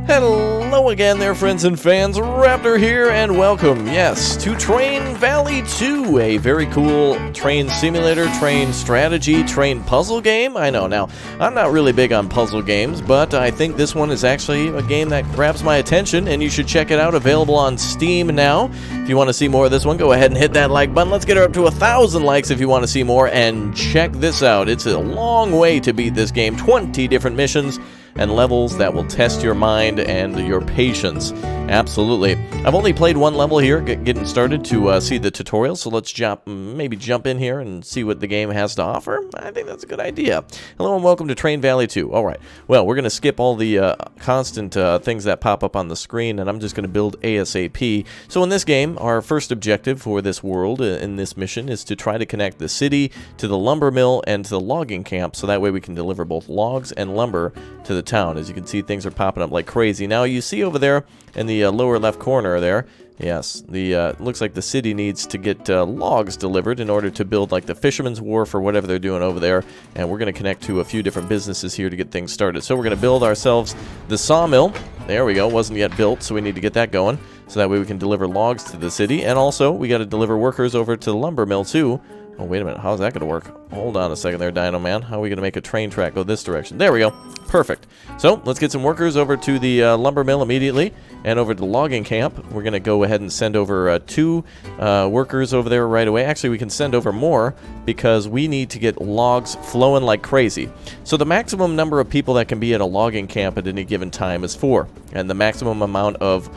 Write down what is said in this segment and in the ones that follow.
Hello again there, friends and fans. Raptor here, and welcome, yes, to Train Valley 2, a very cool train simulator, train strategy, train puzzle game. I know, now, I'm not really big on puzzle games, but I think this one is actually a game that grabs my attention, and you should check it out, available on Steam now. If you want to see more of this one, go ahead and hit that like button. Let's get her up to 1,000 likes if you want to see more, and check this out. It's a long way to beat this game, 20 different missions and levels that will test your mind and your patience. Absolutely. I've only played one level here, getting started to see the tutorial, so let's maybe jump in here and see what the game has to offer. I think that's a good idea. Hello and welcome to Train Valley 2. Alright, well, we're going to skip all the constant things that pop up on the screen, and I'm just going to build ASAP. So in this game, our first objective for this world, in this mission, is to try to connect the city to the lumber mill and to the logging camp, so that way we can deliver both logs and lumber to the town. As you can see, things are popping up like crazy. Now, you see over there in the lower left corner there, yes, the looks like the city needs to get logs delivered in order to build like the Fisherman's Wharf or whatever they're doing over there, and we're going to connect to a few different businesses here to get things started. So we're going to build ourselves the sawmill. There we go. Wasn't yet built, so we need to get that going, so that way we can deliver logs to the city, and also we got to deliver workers over to the lumber mill too. Oh, wait a minute. How's that going to work? Hold on a second there, Dino Man. How are we going to make a train track go this direction? There we go. Perfect. So, let's get some workers over to the lumber mill immediately, and over to the logging camp. We're going to go ahead and send over 2 workers over there right away. Actually, we can send over more, because we need to get logs flowing like crazy. So, the maximum number of people that can be at a logging camp at any given time is 4. And the maximum amount of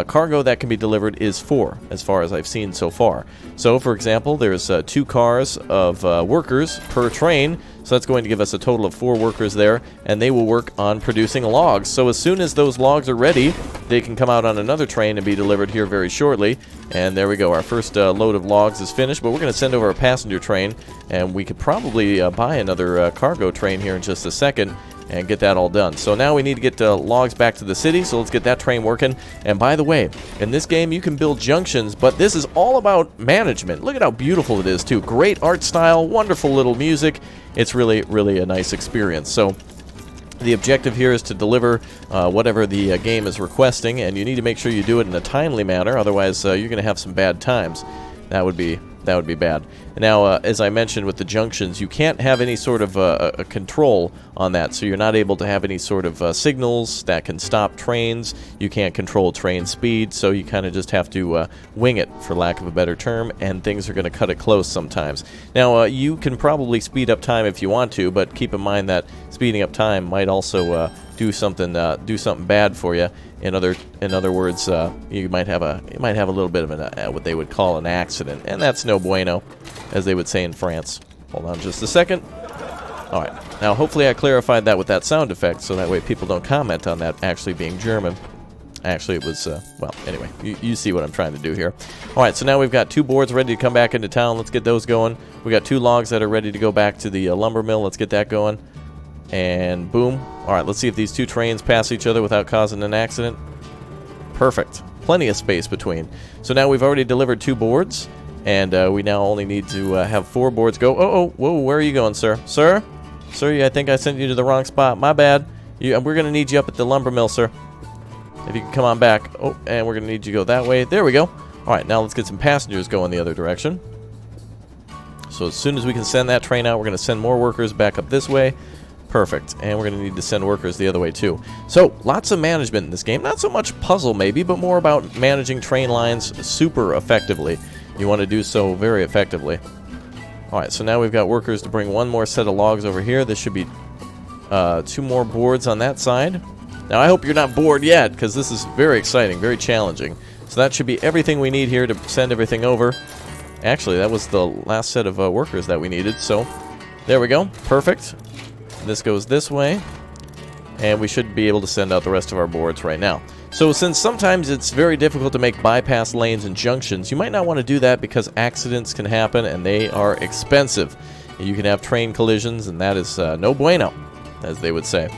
cargo that can be delivered is 4, as far as I've seen so far. So, for example, there's 2 cars of workers per train, so that's going to give us a total of 4 workers there, and they will work on producing logs. So as soon as those logs are ready, they can come out on another train and be delivered here very shortly. And there we go, our first load of logs is finished, but we're going to send over a passenger train, and we could probably buy another cargo train here in just a second and get that all done. So now we need to get logs back to the city, so let's get that train working. And by the way, in this game you can build junctions, but this is all about management. Look at how beautiful it is too. Great art style, wonderful little music. It's really, really a nice experience. So the objective here is to deliver whatever the game is requesting, and you need to make sure you do it in a timely manner, otherwise you're going to have some bad times. That would be bad. Now, as I mentioned with the junctions, you can't have any sort of a control on that, so you're not able to have any sort of signals that can stop trains. You can't control train speed, so you kind of just have to wing it, for lack of a better term, and things are going to cut it close sometimes. Now, you can probably speed up time if you want to, but keep in mind that speeding up time might also do something bad for you. In other words, you might have a little bit of what they would call an accident, and that's no bueno, as they would say in France. Hold on just a second. All right, now hopefully I clarified that with that sound effect, so that way people don't comment on that actually being German. Actually, it was, well, anyway, you see what I'm trying to do here. All right, so now we've got 2 boards ready to come back into town. Let's get those going. We got 2 logs that are ready to go back to the lumber mill. Let's get that going. And boom. Alright, let's see if these 2 trains pass each other without causing an accident. Perfect. Plenty of space between. So now we've already delivered 2 boards, and we now only need to have 4 boards go. Oh, whoa, where are you going, sir? Sir? Sir, I think I sent you to the wrong spot. My bad. We're going to need you up at the lumber mill, sir. If you can come on back. Oh, and we're going to need you to go that way. There we go. Alright, now let's get some passengers going the other direction. So as soon as we can send that train out, we're going to send more workers back up this way. Perfect. And we're going to need to send workers the other way too. So, lots of management in this game. Not so much puzzle maybe, but more about managing train lines super effectively. You want to do so very effectively. Alright, so now we've got workers to bring 1 more set of logs over here. This should be 2 more boards on that side. Now, I hope you're not bored yet, because this is very exciting, very challenging. So that should be everything we need here to send everything over. Actually, that was the last set of workers that we needed. So, there we go. Perfect. This goes this way, and we should be able to send out the rest of our boards right now. So since sometimes it's very difficult to make bypass lanes and junctions, you might not want to do that because accidents can happen and they are expensive. You can have train collisions, and that is no bueno, as they would say.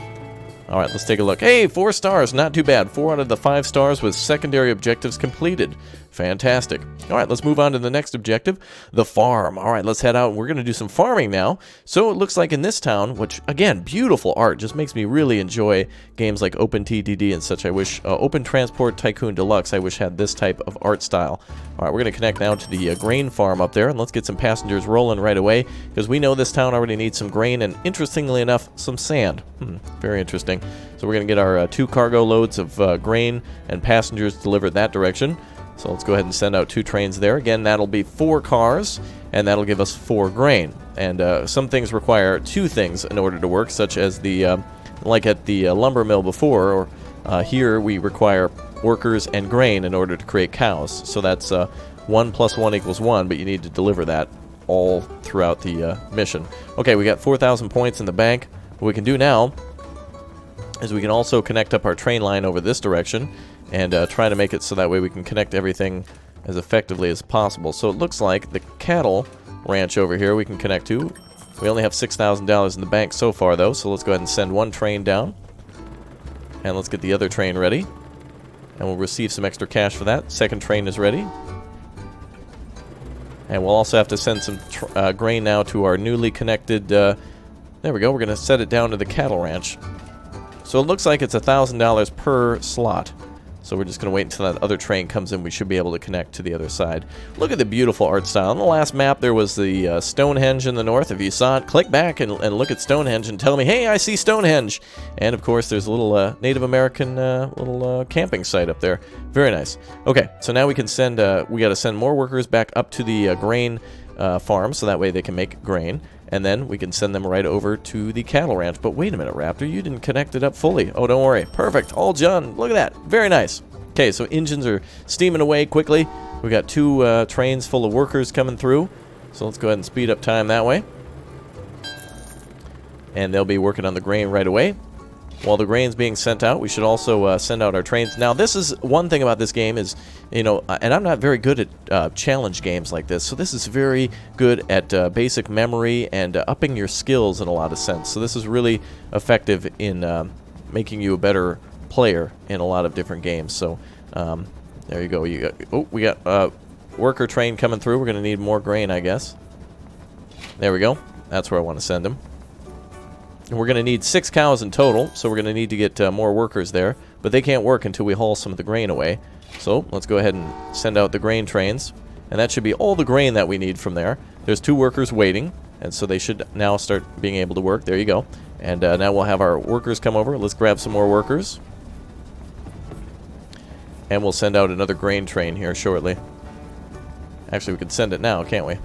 All right, let's take a look. Hey, 4 stars, not too bad. 4 out of the 5 stars with secondary objectives completed. Fantastic. All right, let's move on to the next objective, the farm. All right, let's head out. We're going to do some farming now. So it looks like in this town, which, again, beautiful art, just makes me really enjoy games like OpenTTD and such. I wish, Open Transport Tycoon Deluxe, I wish had this type of art style. All right, we're going to connect now to the grain farm up there, and let's get some passengers rolling right away, because we know this town already needs some grain, and interestingly enough, some sand. Very interesting. So we're going to get our 2 cargo loads of grain and passengers delivered that direction. So let's go ahead and send out 2 trains there. Again, that'll be 4 cars, and that'll give us 4 grain. And some things require 2 things in order to work, such as the, like at the lumber mill before, or here we require workers and grain in order to create cows. So that's 1 + 1 = 1, but you need to deliver that all throughout the mission. Okay, we got 4,000 points in the bank. What we can do now is we can also connect up our train line over this direction and try to make it so that way we can connect everything as effectively as possible. So it looks like the cattle ranch over here we can connect to. We only have $6,000 in the bank so far, though, so let's go ahead and send 1 train down. And let's get the other train ready. And we'll receive some extra cash for that. Second train is ready. And we'll also have to send some grain now to our newly connected... there we go, we're going to set it down to the cattle ranch. So it looks like it's $1,000 per slot. So we're just going to wait until that other train comes in. We should be able to connect to the other side. Look at the beautiful art style. On the last map, there was the Stonehenge in the north. If you saw it, click back and look at Stonehenge and tell me, hey, I see Stonehenge. And, of course, there's a little Native American little camping site up there. Very nice. Okay, so now we can send, we got to send more workers back up to the grain farm so that way they can make grain. And then we can send them right over to the cattle ranch. But wait a minute, Raptor, you didn't connect it up fully. Oh, don't worry. Perfect. All done. Look at that. Very nice. Okay, so engines are steaming away quickly. We got 2 trains full of workers coming through. So let's go ahead and speed up time that way. And they'll be working on the grain right away. While the grain's being sent out, we should also send out our trains. Now, this is one thing about this game is, you know, and I'm not very good at challenge games like this, so this is very good at basic memory and upping your skills in a lot of sense. So this is really effective in making you a better player in a lot of different games. So there you go. We got worker train coming through. We're going to need more grain, I guess. There we go. That's where I want to send them. And we're going to need 6 cows in total, so we're going to need to get more workers there. But they can't work until we haul some of the grain away. So let's go ahead and send out the grain trains. And that should be all the grain that we need from there. There's 2 workers waiting, and so they should now start being able to work. There you go. And now we'll have our workers come over. Let's grab some more workers. And we'll send out another grain train here shortly. Actually, we can send it now, can't we?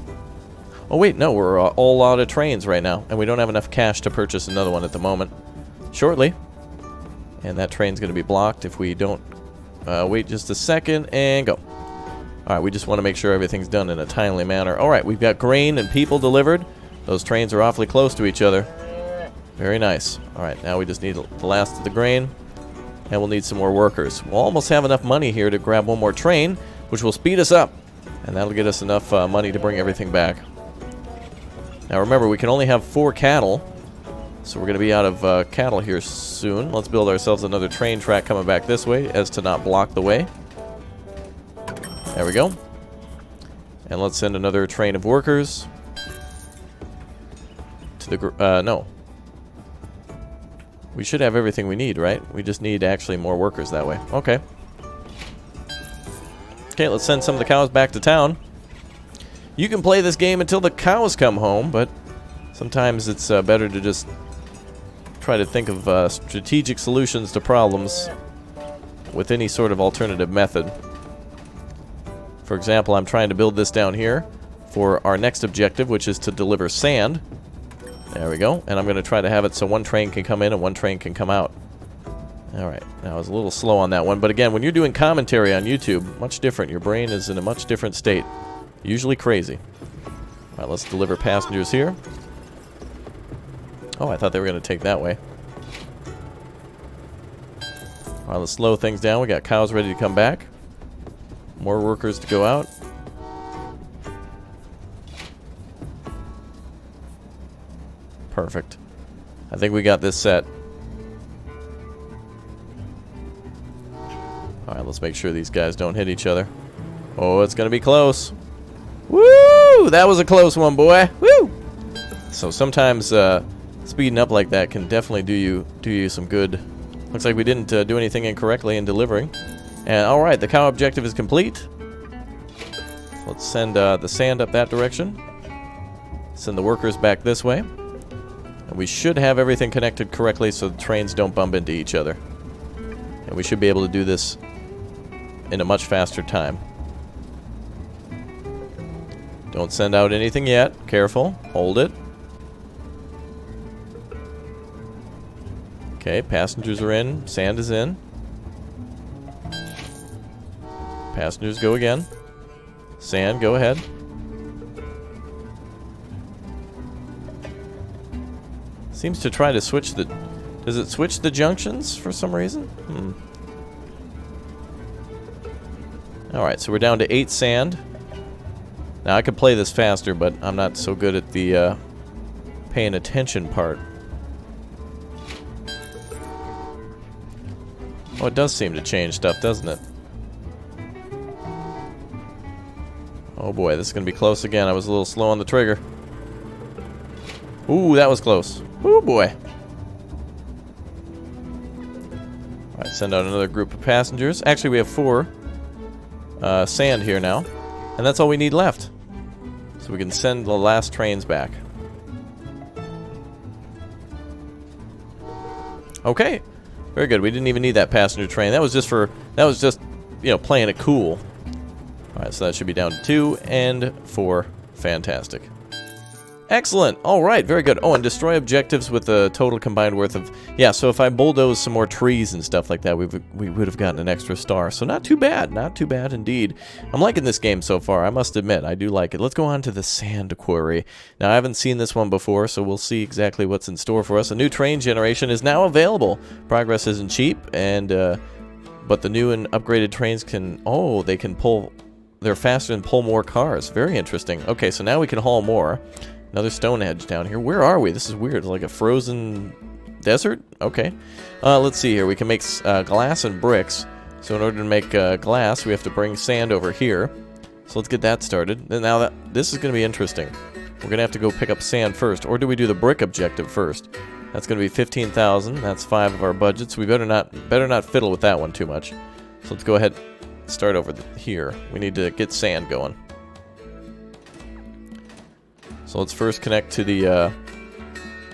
Oh, wait, no, we're all out of trains right now, and we don't have enough cash to purchase another one at the moment. Shortly. And that train's going to be blocked if we don't wait just a second, and go. Alright, we just want to make sure everything's done in a timely manner. Alright, we've got grain and people delivered. Those trains are awfully close to each other. Very nice. Alright, now we just need the last of the grain, and we'll need some more workers. We'll almost have enough money here to grab one more train, which will speed us up, and that'll get us enough money to bring everything back. Now remember, we can only have 4 cattle, so we're going to be out of cattle here soon. Let's build ourselves another train track coming back this way as to not block the way. There we go. And let's send another train of workers to the... no. We should have everything we need, right? We just need actually more workers that way. Okay. Okay, let's send some of the cows back to town. You can play this game until the cows come home, but sometimes it's better to just try to think of strategic solutions to problems with any sort of alternative method. For example, I'm trying to build this down here for our next objective, which is to deliver sand. There we go. And I'm going to try to have it so 1 train can come in and 1 train can come out. Alright, now I was a little slow on that one, but again, when you're doing commentary on YouTube, much different. Your brain is in a much different state. Usually crazy. Alright, let's deliver passengers here. Oh, I thought they were going to take that way. Alright, let's slow things down. We got cows ready to come back. More workers to go out. Perfect. I think we got this set. Alright, let's make sure these guys don't hit each other. Oh, it's gonna be close. Woo! That was a close one, boy. Woo! So sometimes speeding up like that can definitely do you some good. Looks like we didn't do anything incorrectly in delivering. And alright, the cow objective is complete. Let's send the sand up that direction. Send the workers back this way. And we should have everything connected correctly so the trains don't bump into each other. And we should be able to do this in a much faster time. Don't send out anything yet. Careful. Hold it. Okay, passengers are in. Sand is in. Passengers go again. Sand, go ahead. Seems to try to switch the... Does it switch the junctions for some reason? Alright, so we're down to 8 sand. Now, I could play this faster, but I'm not so good at the paying attention part. Oh, it does seem to change stuff, doesn't it? Oh boy, this is going to be close again. I was a little slow on the trigger. Ooh, that was close. Ooh boy. Alright, send out another group of passengers. Actually, we have 4 sand here now. And that's all we need left. So we can send the last trains back. Okay. Very good. We didn't even need that passenger train. That was just, you know, playing it cool. Alright, so that should be down to 2 and 4. Fantastic. Excellent. Alright, very good. Oh, and destroy objectives with a total combined worth of... Yeah, so if I bulldoze some more trees and stuff like that, we would have gotten an extra star. So not too bad. Not too bad indeed. I'm liking this game so far, I must admit. I do like it. Let's go on to the sand quarry. Now, I haven't seen this one before, so we'll see exactly what's in store for us. A new train generation is now available. Progress isn't cheap, and but the new and upgraded trains can... Oh, they can pull... They're faster and pull more cars. Very interesting. Okay, so now we can haul more. Another stone edge down here. Where are we? This is weird. It's like a frozen desert? Okay. Let's see here. We can make glass and bricks. So in order to make glass, we have to bring sand over here. So let's get that started. And now this is going to be interesting. We're going to have to go pick up sand first. Or do we do the brick objective first? That's going to be 15,000. That's 5 of our budgets. We better not fiddle with that one too much. So let's go ahead and start over here. We need to get sand going. So let's first connect to the,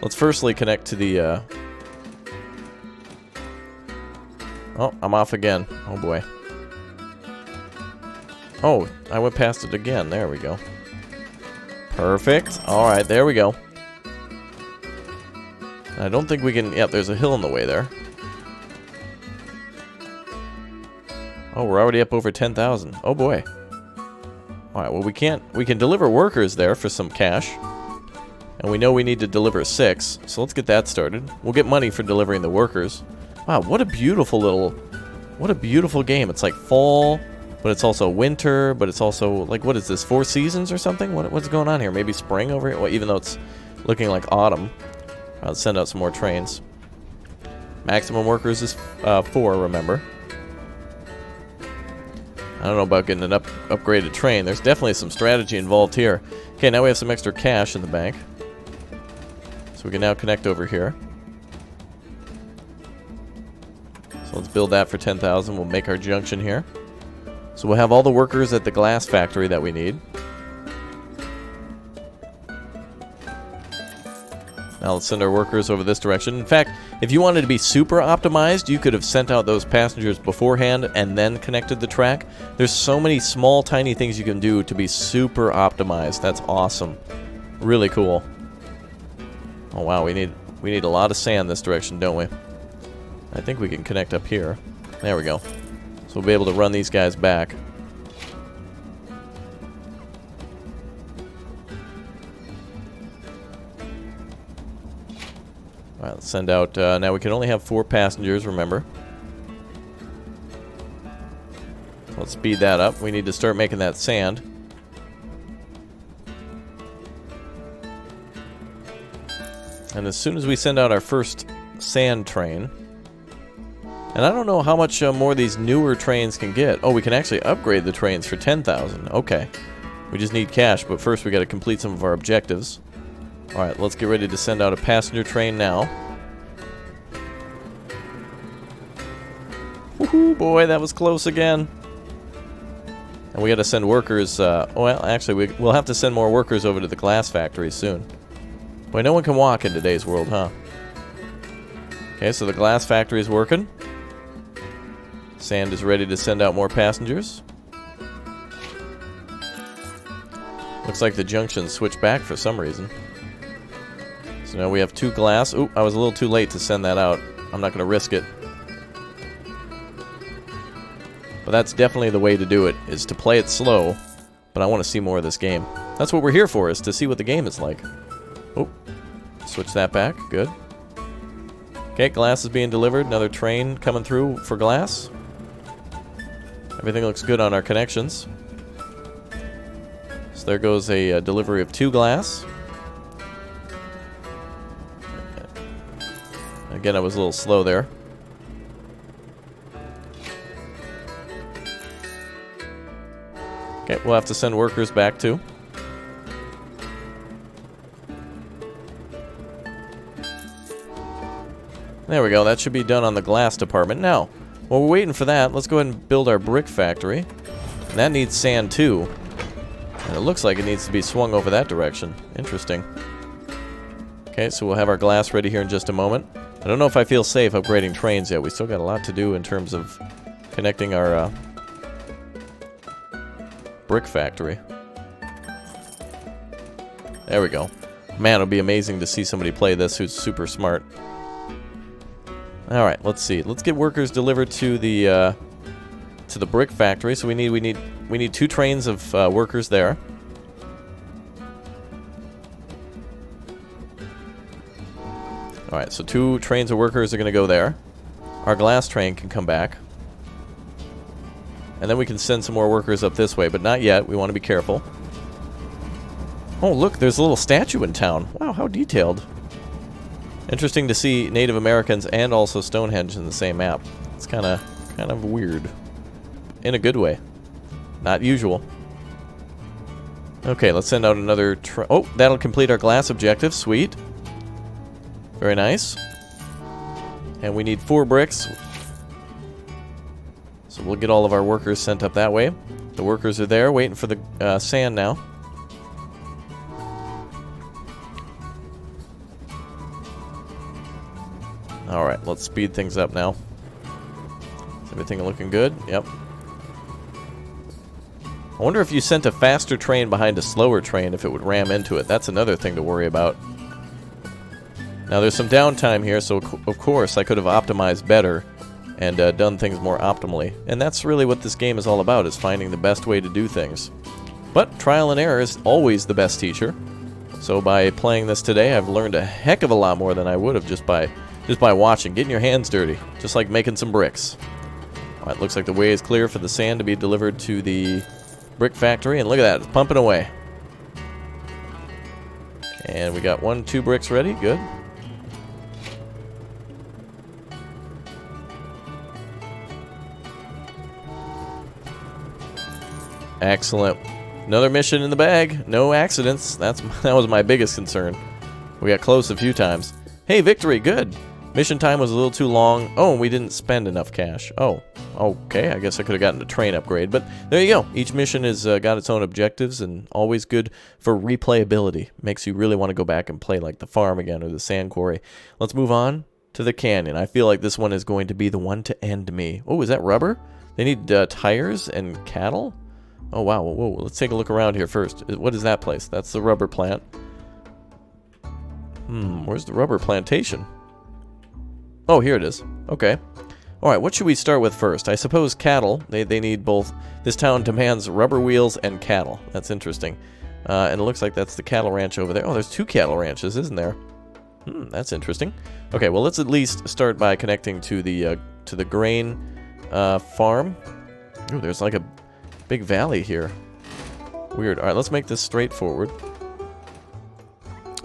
let's firstly connect to the, oh, I'm off again. Oh boy. Oh, I went past it again. There we go. Perfect. Alright, there we go. I don't think we can, yep, there's a hill in the way there. Oh, we're already up over 10,000. Oh boy. Alright, well we can deliver workers there for some cash. And we know we need to deliver 6, so let's get that started. We'll get money for delivering the workers. Wow, what a beautiful game. It's like fall, but it's also winter, but it's also, like, what is this, 4 seasons or something? What's going on here? Maybe spring over here? Well, even though it's looking like autumn. I'll send out some more trains. Maximum workers is 4, remember. I don't know about getting an upgraded train. There's definitely some strategy involved here. Okay, now we have some extra cash in the bank. So we can now connect over here. So let's build that for 10,000. We'll make our junction here. So we'll have all the workers at the glass factory that we need. Now let's send our workers over this direction. In fact, if you wanted to be super optimized, you could have sent out those passengers beforehand and then connected the track. There's so many small, tiny things you can do to be super optimized. That's awesome. Really cool. Oh wow, we need a lot of sand this direction, don't we? I think we can connect up here. There we go. So we'll be able to run these guys back. Alright, let's send out, now we can only have 4 passengers, remember. So let's speed that up. We need to start making that sand. And as soon as we send out our first sand train, And I don't know how much more these newer trains can get. Oh, we can actually upgrade the trains for 10,000. Okay. We just need cash, but first we got to complete some of our objectives. Alright, let's get ready to send out a passenger train now. Woohoo, boy, that was close again. And we got to send workers, well, actually, we'll have to send more workers over to the glass factory soon. Boy, no one can walk in today's world, huh? Okay, so the glass factory is working. Sand is ready to send out more passengers. Looks like the junction switched back for some reason. So now we have 2 glass. Ooh, I was a little too late to send that out. I'm not going to risk it. But that's definitely the way to do it, is to play it slow. But I want to see more of this game. That's what we're here for, is to see what the game is like. Oh, switch that back. Good. Okay, glass is being delivered. Another train coming through for glass. Everything looks good on our connections. So there goes a delivery of 2 glass. Again, I was a little slow there. Okay, we'll have to send workers back too. There we go, that should be done on the glass department. Now, while we're waiting for that, let's go ahead and build our brick factory. And that needs sand too. And it looks like it needs to be swung over that direction. Interesting. Okay, so we'll have our glass ready here in just a moment. I don't know if I feel safe upgrading trains yet. We still got a lot to do in terms of connecting our brick factory. There we go. Man, it'll be amazing to see somebody play this who's super smart. All right, let's see. Let's get workers delivered to the brick factory. So we need 2 trains of workers there. All right, so 2 trains of workers are going to go there. Our glass train can come back. And then we can send some more workers up this way, but not yet. We want to be careful. Oh, look, there's a little statue in town. Wow, how detailed. Interesting to see Native Americans and also Stonehenge in the same map. It's kind of weird. In a good way. Not usual. Okay, let's send out another oh, that'll complete our glass objective. Sweet. Very nice. And we need 4 bricks. So we'll get all of our workers sent up that way. The workers are there waiting for the sand now. Alright, let's speed things up now. Is everything looking good? Yep. I wonder if you sent a faster train behind a slower train, if it would ram into it. That's another thing to worry about. Now there's some downtime here, so of course I could have optimized better and done things more optimally. And that's really what this game is all about, is finding the best way to do things. But trial and error is always the best teacher. So by playing this today, I've learned a heck of a lot more than I would have just by watching, getting your hands dirty, just like making some bricks. Alright, looks like the way is clear for the sand to be delivered to the brick factory, and look at that, it's pumping away. And we got 2 bricks ready, good. Excellent. Another mission in the bag. No accidents. That was my biggest concern. We got close a few times. Hey, victory, good. Mission time was a little too long. Oh, and we didn't spend enough cash. Oh, okay. I guess I could have gotten a train upgrade. But there you go. Each mission has got its own objectives, and always good for replayability. Makes you really want to go back and play like the farm again or the sand quarry. Let's move on to the canyon. I feel like this one is going to be the one to end me. Oh, is that rubber? They need tires and cattle? Oh, wow. Whoa, let's take a look around here first. What is that place? That's the rubber plant. Where's the rubber plantation? Oh, here it is. Okay. Alright, what should we start with first? I suppose cattle. They need both. This town demands rubber wheels and cattle. That's interesting. And it looks like that's the cattle ranch over there. Oh, there's 2 cattle ranches, isn't there? That's interesting. Okay, well, let's at least start by connecting to the grain farm. Ooh, there's like a big valley here. Weird. Alright, let's make this straightforward.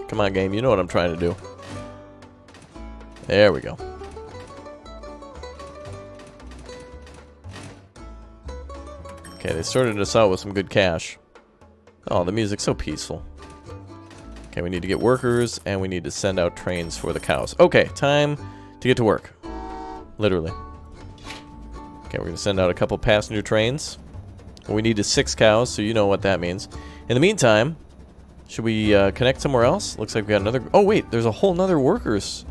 Come on, game. You know what I'm trying to do. There we go. Okay, they started us out with some good cash. Oh, the music's so peaceful. Okay, we need to get workers, and we need to send out trains for the cows. Okay, time to get to work. Literally. Okay, we're going to send out a couple passenger trains. We need 6 cows, so you know what that means. In the meantime, should we connect somewhere else? Looks like we got another... Oh, wait, there's a whole nother workers...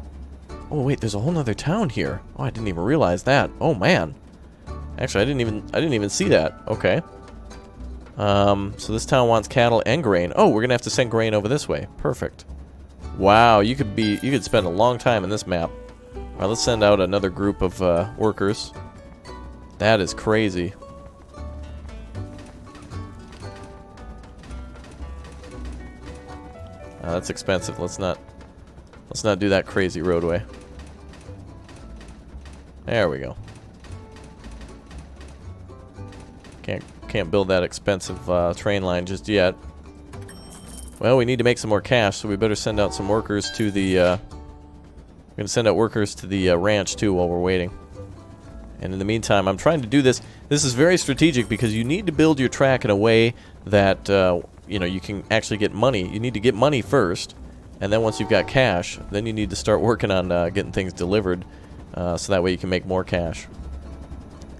Oh, wait, there's a whole nother town here. Oh, I didn't even realize that. Oh, man. Actually, I didn't even see that. Okay. So this town wants cattle and grain. Oh, we're gonna have to send grain over this way. Perfect. Wow, you could spend a long time in this map. All right, let's send out another group of workers. That is crazy. That's expensive. Let's not do that crazy roadway. There we go. Can't build that expensive train line just yet. Well, we need to make some more cash, so we better send out some workers to the... we're going to send out workers to the ranch, too, while we're waiting. And in the meantime, I'm trying to do this. This is very strategic because you need to build your track in a way that, you know, you can actually get money. You need to get money first, and then once you've got cash, then you need to start working on getting things delivered, so that way you can make more cash.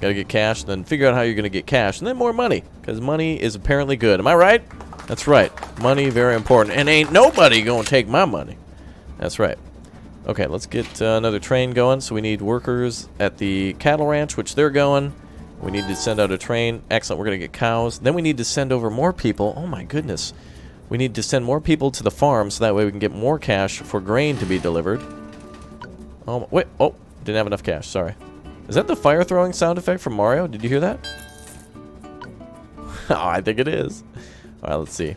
Gotta get cash, then figure out how you're gonna get cash, and then more money, because money is apparently good. Am I right? That's right. Money, very important. And ain't nobody gonna take my money. That's right. Okay, let's get another train going. So we need workers at the cattle ranch, which they're going. We need to send out a train. Excellent, we're gonna get cows. Then we need to send over more people. Oh my goodness. We need to send more people to the farm, so that way we can get more cash for grain to be delivered. Oh, wait. Oh, didn't have enough cash. Sorry. Is that the fire throwing sound effect from Mario? Did you hear that? Oh, I think it is. Alright, let's see.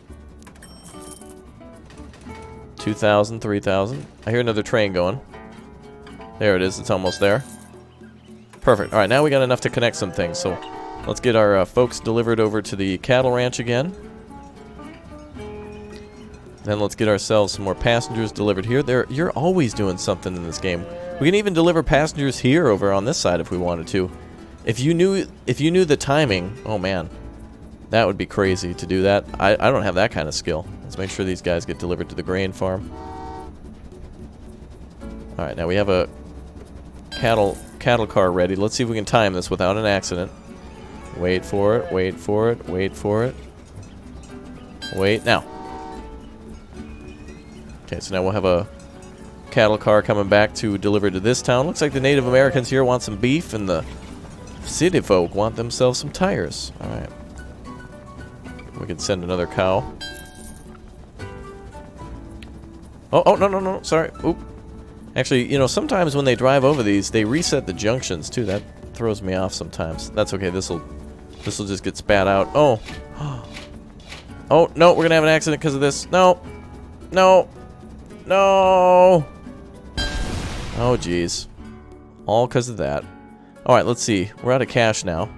2,000, 3,000. I hear another train going. There it is. It's almost there. Perfect. Alright, now we got enough to connect some things. So let's get our folks delivered over to the cattle ranch again. Then let's get ourselves some more passengers delivered here. You're always doing something in this game. We can even deliver passengers here over on this side if we wanted to. If you knew the timing, oh man, that would be crazy to do that. I don't have that kind of skill. Let's make sure these guys get delivered to the grain farm. All right, now we have a cattle car ready. Let's see if we can time this without an accident. Wait for it. Wait for it. Wait for it. Wait now. Okay, so now we'll have a cattle car coming back to deliver to this town. Looks like the Native Americans here want some beef, and the city folk want themselves some tires. Alright. We can send another cow. Oh, no, sorry. Oop. Actually, you know, sometimes when they drive over these, they reset the junctions, too. That throws me off sometimes. That's okay, this'll just get spat out. Oh. Oh, no, we're gonna have an accident because of this. No. No. No. Oh, jeez. All because of that. Alright, let's see. We're out of cash now.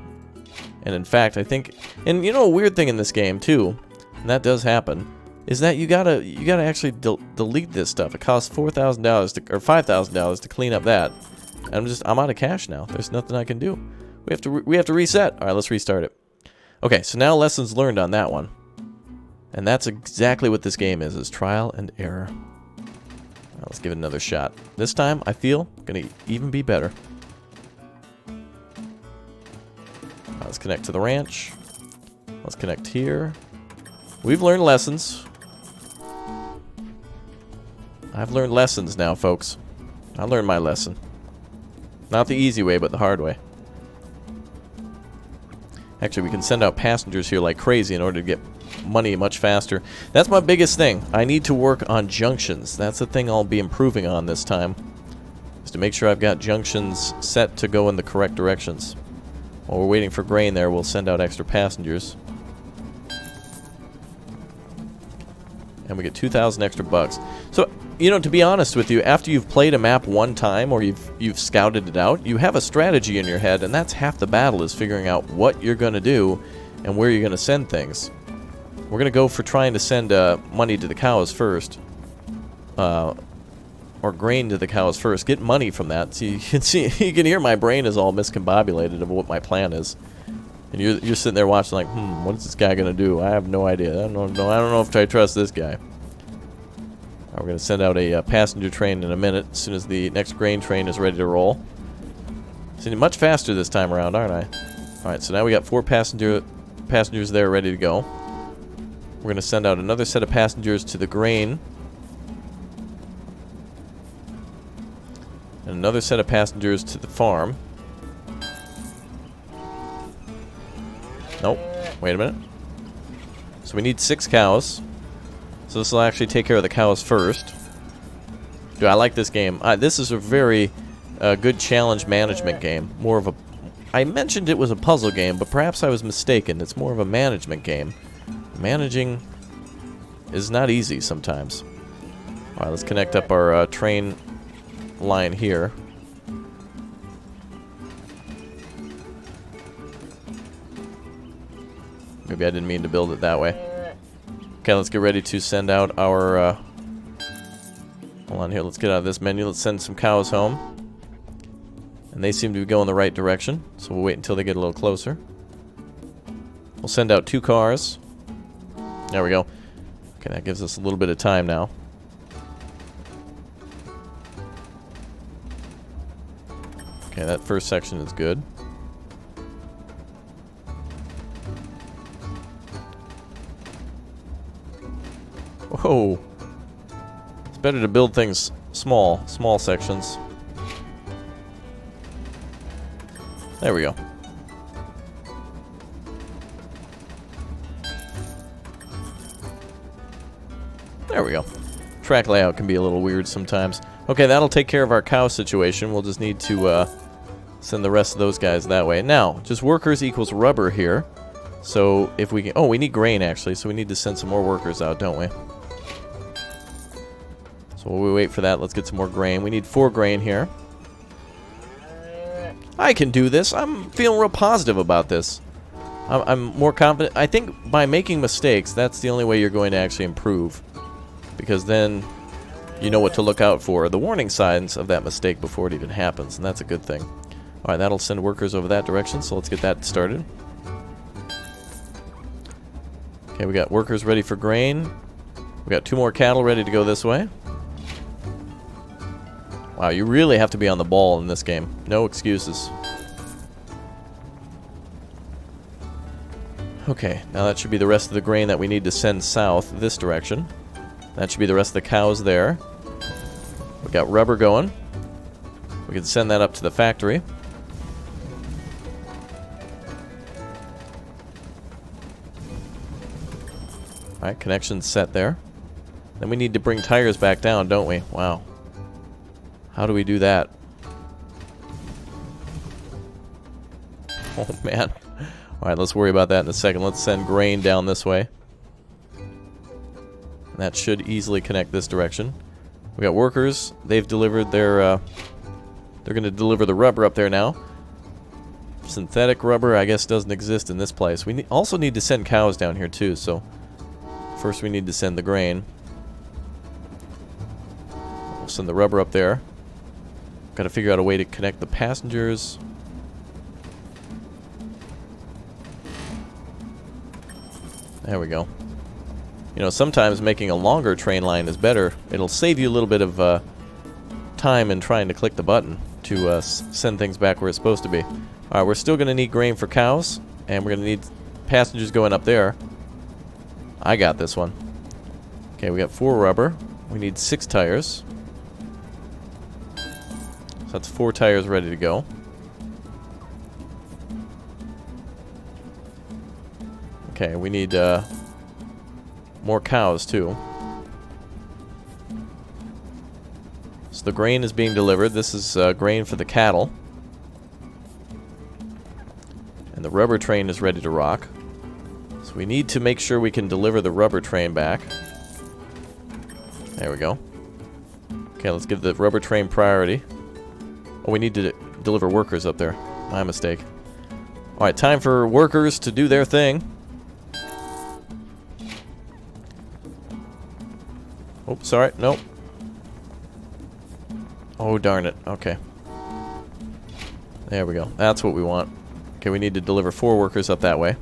And in fact, I think... And you know a weird thing in this game, too, and that does happen, is that you gotta actually delete this stuff. It costs $4,000 or $5,000 to clean up that. And I'm out of cash now. There's nothing I can do. We have to reset. Alright, let's restart it. Okay, so now lessons learned on that one. And that's exactly what this game is trial and error. Let's give it another shot. This time, I feel, gonna even be better. Let's connect to the ranch. Let's connect here. We've learned lessons. I've learned lessons now, folks. I learned my lesson. Not the easy way, but the hard way. Actually, we can send out passengers here like crazy in order to get money much faster. That's my biggest thing. I need to work on junctions. That's the thing I'll be improving on this time, is to make sure I've got junctions set to go in the correct directions. While we're waiting for grain there, we'll send out extra passengers. And we get 2,000 extra bucks. So, you know, to be honest with you, after you've played a map one time or you've scouted it out, you have a strategy in your head, and that's half the battle, is figuring out what you're going to do and where you're going to send things. We're going to go for trying to send money to the cows first. Or grain to the cows first. Get money from that. So you can hear my brain is all miscombobulated of what my plan is. And you're sitting there watching like, what is this guy gonna do? I have no idea. I don't know if I trust this guy. We're gonna send out a passenger train in a minute, as soon as the next grain train is ready to roll. So much faster this time around, aren't I? Alright, so now we got 4 passengers there ready to go. We're gonna send out another set of passengers to the grain. And another set of passengers to the farm. Nope. Wait a minute. So we need 6 cows. So this will actually take care of the cows first. Dude, I like this game. This is a very good challenge management game. More of a... I mentioned it was a puzzle game, but perhaps I was mistaken. It's more of a management game. Managing is not easy sometimes. Alright, let's connect up our train line here. Maybe I didn't mean to build it that way. Okay, let's get ready to send out our... hold on here, let's get out of this menu. Let's send some cows home. And they seem to be going the right direction, so we'll wait until they get a little closer. We'll send out 2 cars. There we go. Okay, that gives us a little bit of time now. Okay, that first section is good. Whoa. It's better to build things small sections. There we go. There we go. Track layout can be a little weird sometimes. Okay, that'll take care of our cow situation. We'll just need to send the rest of those guys that way. Now, just workers equals rubber here. So if we can... Oh, we need grain actually, so we need to send some more workers out, don't we? So while we wait for that, let's get some more grain. We need 4 grain here. I can do this. I'm feeling real positive about this. I'm more confident. I think by making mistakes, that's the only way you're going to actually improve. Because then you know what to look out for. The warning signs of that mistake before it even happens, and that's a good thing. Alright, that'll send workers over that direction, so let's get that started. Okay, we got workers ready for grain. We got 2 more cattle ready to go this way. Wow, you really have to be on the ball in this game. No excuses. Okay, now that should be the rest of the grain that we need to send south this direction. That should be the rest of the cows there. We got rubber going. We can send that up to the factory. Alright, connection's set there. Then we need to bring tires back down, don't we? Wow. How do we do that? Oh, man. Alright, let's worry about that in a second. Let's send grain down this way. That should easily connect this direction. We got workers. They've delivered their... they're going to deliver the rubber up there now. Synthetic rubber, I guess, doesn't exist in this place. We also need to send cows down here, too, so... First, we need to send the grain. We'll send the rubber up there. Got to figure out a way to connect the passengers. There we go. You know, sometimes making a longer train line is better. It'll save you a little bit of time in trying to click the button to send things back where it's supposed to be. Alright, we're still going to need grain for cows, and we're going to need passengers going up there. I got this one. Okay, we got 4 rubber. We need 6 tires. So that's 4 tires ready to go. Okay, we need more cows too. So the grain is being delivered. This is grain for the cattle. And the rubber train is ready to rock. So we need to make sure we can deliver the rubber train back. There we go. Okay, let's give the rubber train priority. Oh, we need to deliver workers up there. My mistake. Alright, time for workers to do their thing. Oh, sorry. Nope. Oh, darn it. Okay. There we go. That's what we want. Okay, we need to deliver 4 workers up that way.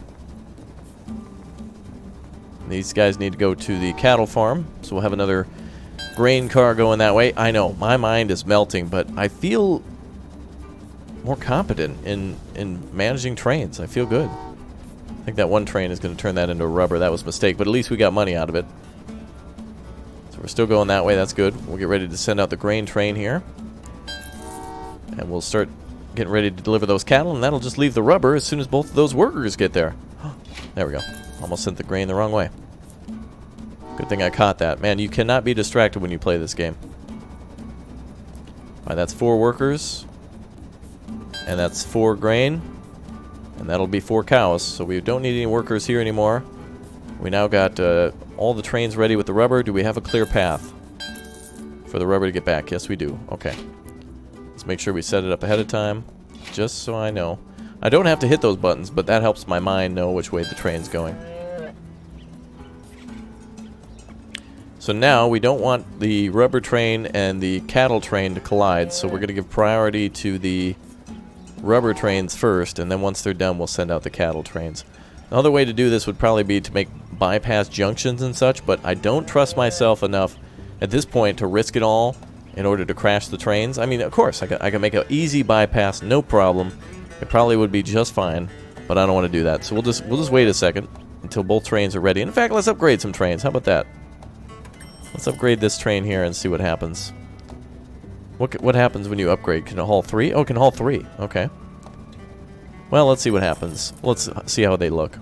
These guys need to go to the cattle farm, so we'll have another grain car going that way. I know, my mind is melting, but I feel more competent in managing trains. I feel good. I think that one train is going to turn that into a rubber. That was a mistake, but at least we got money out of it. So we're still going that way. That's good. We'll get ready to send out the grain train here. And we'll start getting ready to deliver those cattle, and that'll just leave the rubber as soon as both of those workers get there. There we go. Almost sent the grain the wrong way. Good thing I caught that. Man, you cannot be distracted when you play this game. Alright, that's 4 workers. And that's 4 grain. And that'll be 4 cows. So we don't need any workers here anymore. We now got all the trains ready with the rubber. Do we have a clear path for the rubber to get back? Yes, we do. Okay. Let's make sure we set it up ahead of time, just so I know. I don't have to hit those buttons, but that helps my mind know which way the train's going. So now we don't want the rubber train and the cattle train to collide, so we're going to give priority to the rubber trains first, and then once they're done, we'll send out the cattle trains. Another way to do this would probably be to make bypass junctions and such, but I don't trust myself enough at this point to risk it all in order to crash the trains. I mean, of course, I can make an easy bypass, no problem. It probably would be just fine, but I don't want to do that. So we'll just wait a second until both trains are ready. In fact, let's upgrade some trains. How about that? Let's upgrade this train here and see what happens. What happens when you upgrade? Can it haul 3? Oh, it can haul 3. Okay. Well, let's see what happens. Let's see how they look.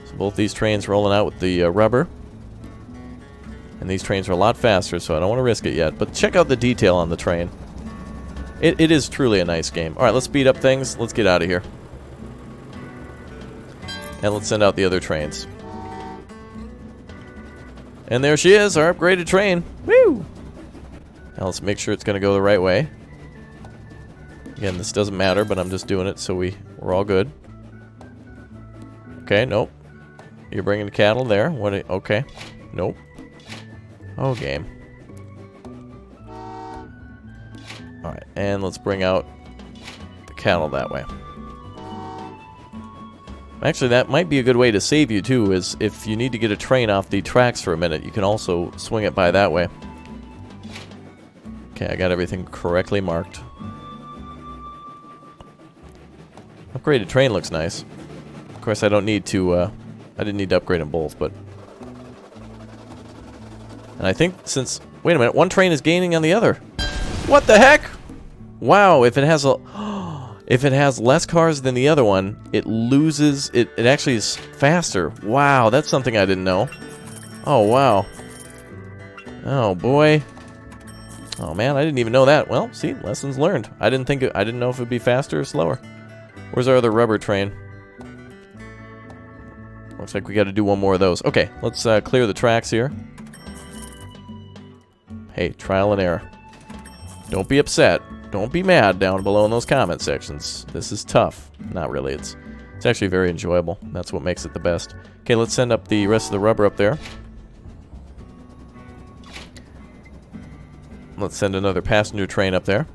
So both these trains rolling out with the rubber. And these trains are a lot faster, so I don't want to risk it yet. But check out the detail on the train. It is truly a nice game. Alright, let's speed up things. Let's get out of here. And let's send out the other trains. And there she is, our upgraded train. Woo! Now let's make sure it's going to go the right way. Again, this doesn't matter, but I'm just doing it so we're all good. Okay, nope. You're bringing the cattle there. Okay. Nope. Oh, game. Alright, and let's bring out the cattle that way. Actually, that might be a good way to save you, too, is if you need to get a train off the tracks for a minute, you can also swing it by that way. Okay, I got everything correctly marked. Upgraded train looks nice. Of course, I don't need to, I didn't need to upgrade them both, but... And I think since... Wait a minute, one train is gaining on the other. What the heck? Wow, if it has a... If it has less cars than the other one, it loses... It actually is faster. Wow, that's something I didn't know. Oh, wow. Oh, boy. Oh, man, I didn't even know that. Well, see, lessons learned. I didn't know if it would be faster or slower. Where's our other rubber train? Looks like we got to do one more of those. Okay, let's clear the tracks here. Hey, trial and error. Don't be upset. Don't be mad down below in those comment sections. This is tough. Not really. It's actually very enjoyable. That's what makes it the best. Okay, let's send up the rest of the rubber up there. Let's send another passenger train up there.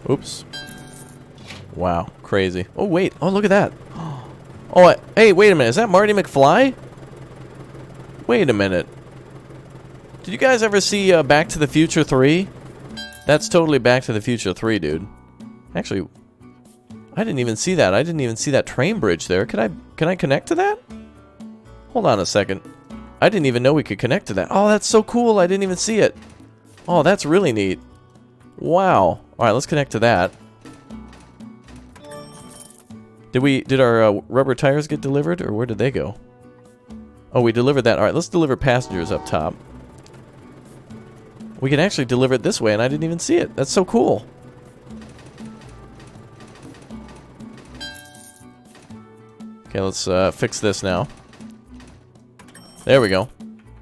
Oops. Wow, crazy. Oh, wait. Oh, look at that. Oh, hey, wait a minute. Is that Marty McFly? Wait a minute. Did you guys ever see Back to the Future 3? That's totally Back to the Future 3, dude. Actually, I didn't even see that. I didn't even see that train bridge there. Can I connect to that? Hold on a second. I didn't even know we could connect to that. Oh, that's so cool. I didn't even see it. Oh, that's really neat. Wow. All right, let's connect to that. Did our rubber tires get delivered, or where did they go? Oh, we delivered that. All right, let's deliver passengers up top. We can actually deliver it this way, and I didn't even see it. That's so cool. Okay, let's fix this now. There we go.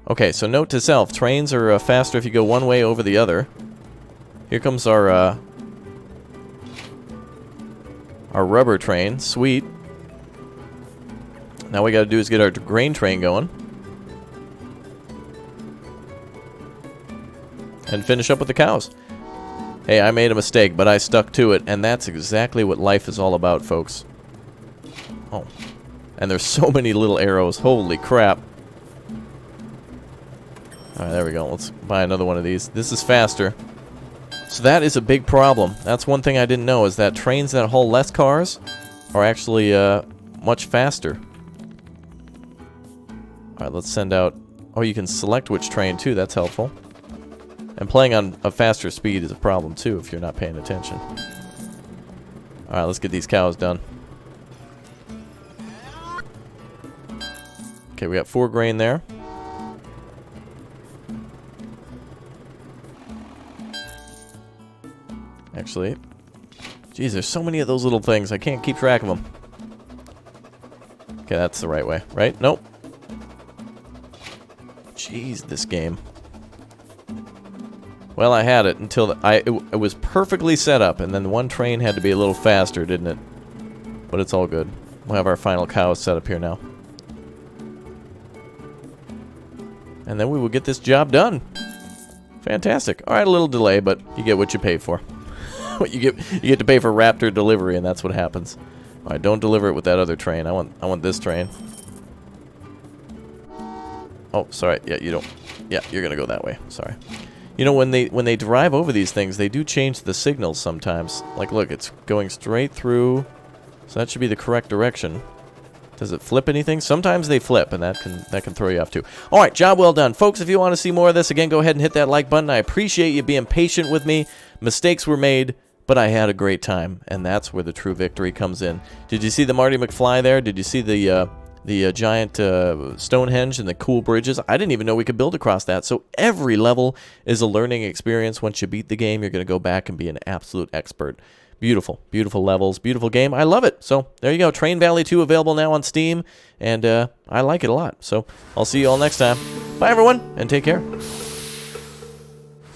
Okay, so note to self. Trains are faster if you go one way over the other. Here comes our rubber train. Sweet. Now what we got to do is get our grain train going. and finish up with the cows. Hey, I made a mistake, but I stuck to it, and that's exactly what life is all about, folks. Oh. And there's so many little arrows. Holy crap. Alright, there we go. Let's buy another one of these. This is faster. So that is a big problem. That's one thing I didn't know, is that trains that haul less cars are actually much faster. Alright, let's send out... Oh, you can select which train, too. That's helpful. And playing on a faster speed is a problem, too, if you're not paying attention. Alright, let's get these cows done. Okay, we got 4 grain there. Actually, geez, there's so many of those little things. I can't keep track of them. Okay, that's the right way, right? Nope. Jeez, this game. Well, I had it until it was perfectly set up, and then one train had to be a little faster, didn't it? But it's all good. We'll have our final cows set up here now. And then we will get this job done. Fantastic. All right, a little delay, but you get what you pay for. What you get to pay for Raptor delivery, and that's what happens. All right, don't deliver it with that other train. I want this train. Oh, sorry. Yeah, you don't. Yeah, you're gonna go that way. Sorry. You know, when they drive over these things, they do change the signals sometimes. Like, look, it's going straight through, so that should be the correct direction. Does it flip anything? Sometimes they flip, and that can throw you off too. All right, job well done, folks. If you want to see more of this, again, go ahead and hit that like button. I appreciate you being patient with me. Mistakes were made, but I had a great time, and that's where the true victory comes in. Did you see the Marty McFly there? Did you see the giant Stonehenge and the cool bridges? I didn't even know we could build across that. So every level is a learning experience. Once you beat the game, you're going to go back and be an absolute expert. Beautiful, beautiful levels, beautiful game. I love it. So there you go. Train Valley 2 available now on Steam, and I like it a lot. So I'll see you all next time. Bye, everyone, and take care.